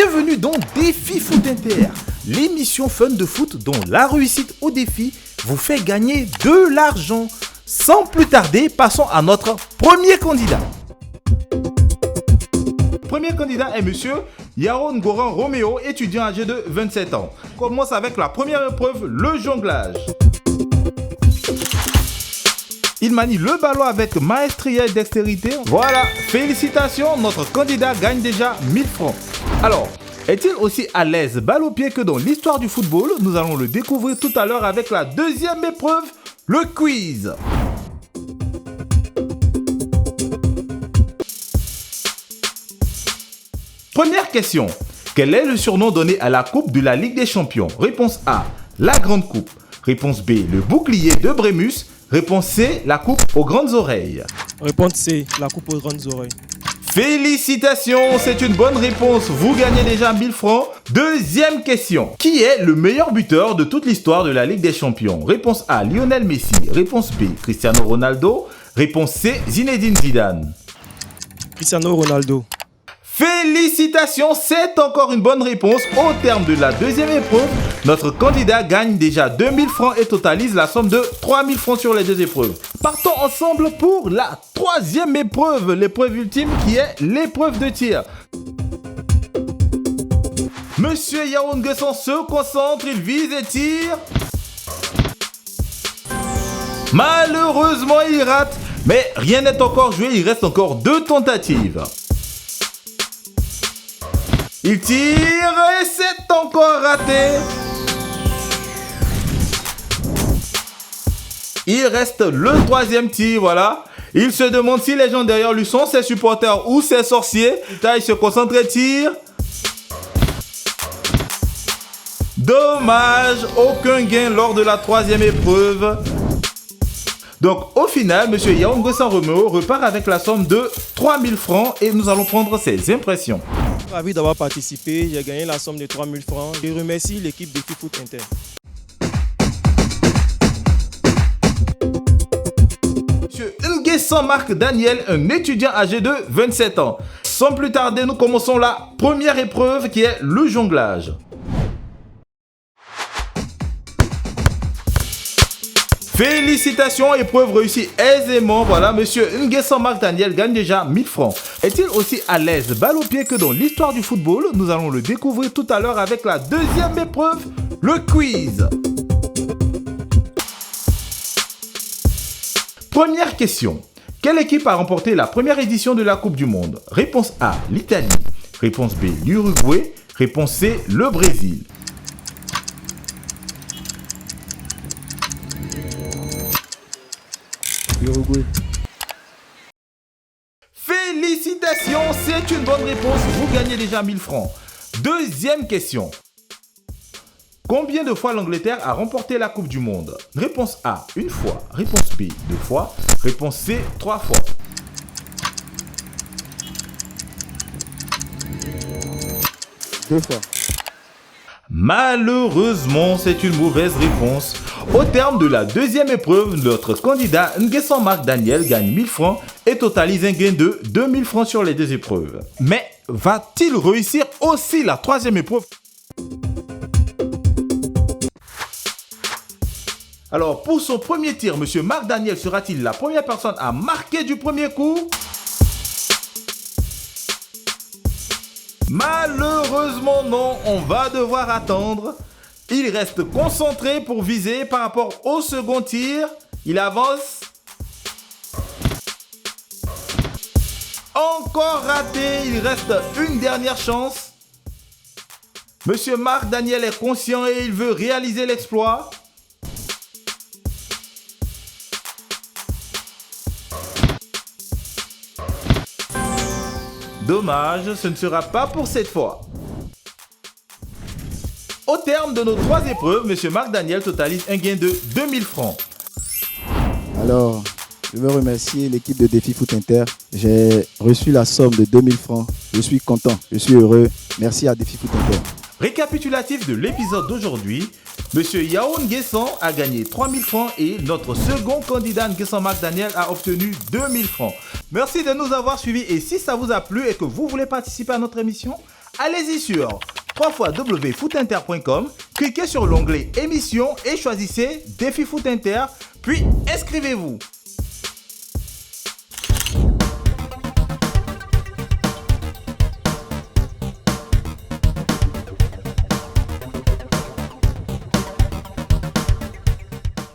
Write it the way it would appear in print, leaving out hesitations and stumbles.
Bienvenue dans Défi Foot Inter, l'émission fun de foot dont la réussite au défi vous fait gagner de l'argent. Sans plus tarder, passons à notre premier candidat. Premier candidat est monsieur Yaron Goran Romeo, étudiant âgé de 27 ans. On commence avec la première épreuve, le jonglage. Il manie le ballon avec maestria et dextérité. Voilà, félicitations, notre candidat gagne déjà 1000 francs. Alors, est-il aussi à l'aise balle au pied que dans l'histoire du football? Nous allons le découvrir tout à l'heure avec la deuxième épreuve, le quiz. Première question. Quel est le surnom donné à la coupe de la Ligue des Champions? Réponse A, la Grande Coupe. Réponse B, le bouclier de Brêmus. Réponse C, la coupe aux grandes oreilles. Réponse C, la coupe aux grandes oreilles. Félicitations, c'est une bonne réponse. Vous gagnez déjà 1000 francs. Deuxième question. Qui est le meilleur buteur de toute l'histoire de la Ligue des Champions? Réponse A, Lionel Messi. Réponse B, Cristiano Ronaldo. Réponse C, Zinedine Zidane. Cristiano Ronaldo. Félicitations, c'est encore une bonne réponse. Au terme de la deuxième épreuve, notre candidat gagne déjà 2000 francs et totalise la somme de 3000 francs sur les deux épreuves. Partons ensemble pour la troisième épreuve, l'épreuve ultime qui est l'épreuve de tir. Monsieur Yaron Guesson se concentre, il vise et tire. Malheureusement, il rate, mais rien n'est encore joué, il reste encore 2 tentatives. Il tire et c'est encore raté. Il reste le troisième tir, voilà. Il se demande si les gens derrière lui sont ses supporters ou ses sorciers. Là, il se concentre et tire. Dommage, aucun gain lors de la troisième épreuve. Donc au final, monsieur Yaron Guesson Romeo repart avec la somme de 3000 francs et nous allons prendre ses impressions. Ravi d'avoir participé, j'ai gagné la somme de 3000 francs. Je remercie l'équipe de Foot Inter. Monsieur Nguesson Marc Daniel, un étudiant âgé de 27 ans. Sans plus tarder, nous commençons la première épreuve qui est le jonglage. Félicitations, épreuve réussie aisément. Voilà, monsieur Nguesson Marc Daniel gagne déjà 1000 francs. Est-il aussi à l'aise balle au pied que dans l'histoire du football? Nous allons le découvrir tout à l'heure avec la deuxième épreuve, le quiz. Première question. Quelle équipe a remporté la première édition de la Coupe du Monde? Réponse A, l'Italie. Réponse B, l'Uruguay. Réponse C, le Brésil. Uruguay. Félicitations, c'est une bonne réponse. Vous gagnez déjà 1000 francs. Deuxième question. Combien de fois l'Angleterre a remporté la Coupe du Monde? Réponse A, 1 fois. Réponse B, 2 fois. Réponse C, 3 fois. Deux fois. Malheureusement, c'est une mauvaise réponse. Au terme de la deuxième épreuve, notre candidat Nguesson Marc Daniel gagne 1000 francs et totalise un gain de 2000 francs sur les deux épreuves. Mais va-t-il réussir aussi la troisième épreuve? Alors, pour son premier tir, monsieur Marc Daniel sera-t-il la première personne à marquer du premier coup? Malheureusement non, on va devoir attendre. Il reste concentré pour viser par rapport au second tir. Il avance. Encore raté, il reste une dernière chance. Monsieur Marc Daniel est conscient et il veut réaliser l'exploit. Dommage, ce ne sera pas pour cette fois. Au terme de nos 3 épreuves, monsieur Marc Daniel totalise un gain de 2000 francs. Alors, je veux remercier l'équipe de Défi Foot Inter. J'ai reçu la somme de 2000 francs. Je suis content, je suis heureux. Merci à Défi Foot Inter. Récapitulatif de l'épisode d'aujourd'hui, monsieur Yaron Guesson a gagné 3000 francs et notre second candidat Nguesson Marc Daniel a obtenu 2000 francs. Merci de nous avoir suivis et si ça vous a plu et que vous voulez participer à notre émission, Allez-y sur www.footinter.com, cliquez sur l'onglet émissions et choisissez Défi Foot Inter, puis inscrivez-vous.